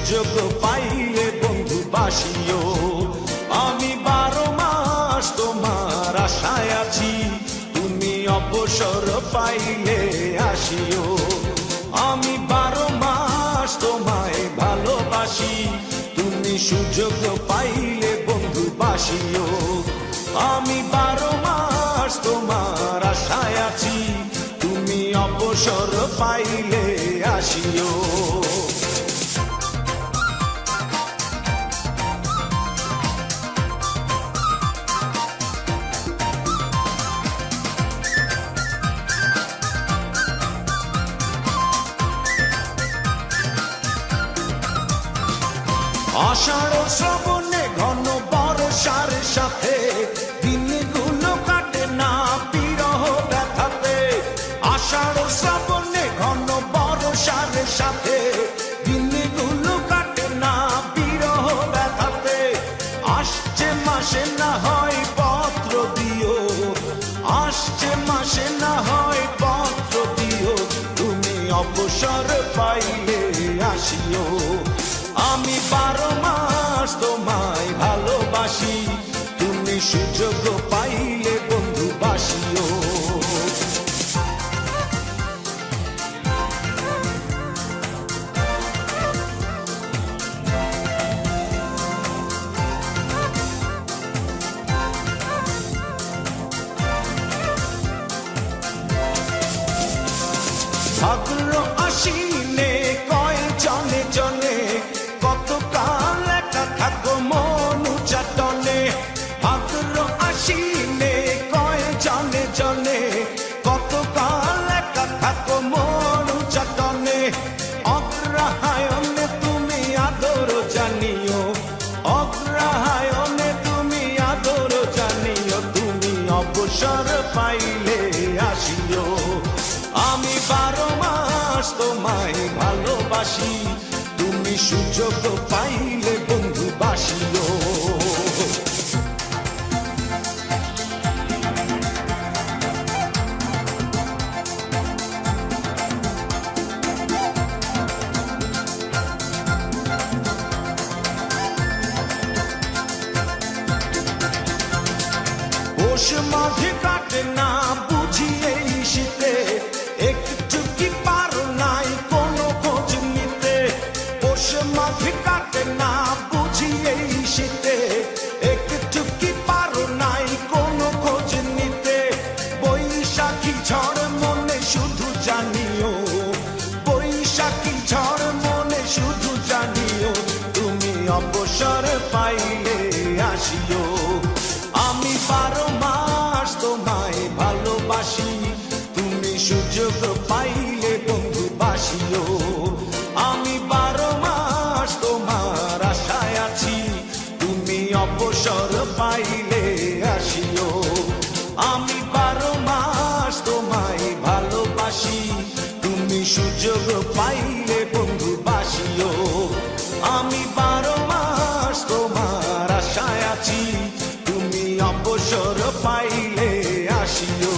সুযোগ পাইলে বন্ধু বাসিও। আমি 12 মাস তোমার আশায় আছি, তুমি অবসর পাইলে আসিও। আমি 12 মাস তোমায় ভালোবাসি, তুমি সুযোগ পাইলে বন্ধু বাসিও। আমি 12 মাস তোমার আশায় আছি, তুমি অবসর পাইলে আসিও। আষাঢ় শ্রাবণে ঘন বর্ষার সাথে দিনগুলো কাটে না বিরহ ব্যথাতে। আষাঢ় শ্রাবণে ঘন বর্ষার সাথে দিনগুলো কাটে না বিরহ ব্যথাতে। আসছে মাসে না হয় পত্র দিও, আসছে মাসে না হয় পত্র দিও, তুমি অবসর পাইলে আসিও। আমি 12 মাস তোমায় ভালোবাসি, তুমি সুযোগ পাইলে বন্ধু বাসিও। ভাদ্র আশ্বিনে কয় জনে জনে, কতকাল একা থাকো মনু চাটনে। ভাদ্র আশ্বিনে কয় জনে জনে, কতকাল একা থাকো মনু চাটনে। অগ্রহায়ণে তুমি আদর জানিও, অগ্রহায়ণে তুমি আদর জানিও, তুমি অবসর পাইলে আসিও। আমি 12 মাস তোমায় ভালোবাসি, তুমি সুযোগ পাইলে বন্ধু বাসিও। পৌষ মাঘে কাটে না বুঝি এই শীতে, একটু কি পারো নাই কোনো খোঁজ নিতে। পৌষ মাঘে কাটে না বুঝি এই শীতে, একটু কি পারো নাই কোনো খোঁজ নিতে। বৈশাখী ঝড় মনে শুধু জানিও, বৈশাখী ঝড় মনে শুধু জানিও, তুমি অবসর পাইলে আসিও। আমি 12 মাস তোমায় ভালোবাসি, তুমি সুযোগ পাইলে বন্ধু বাসিও। আমি 12 মাস তোমার আশায় আছি, তুমি অবসর পাইলে আসিও। আমি 12 মাস তোমায় ভালোবাসি, তুমি সুযোগ পাইলে বন্ধু বাসিও। আমি 12 মাস তোমার আশায় আছি, তুমি অবসর পাইলে আসিও।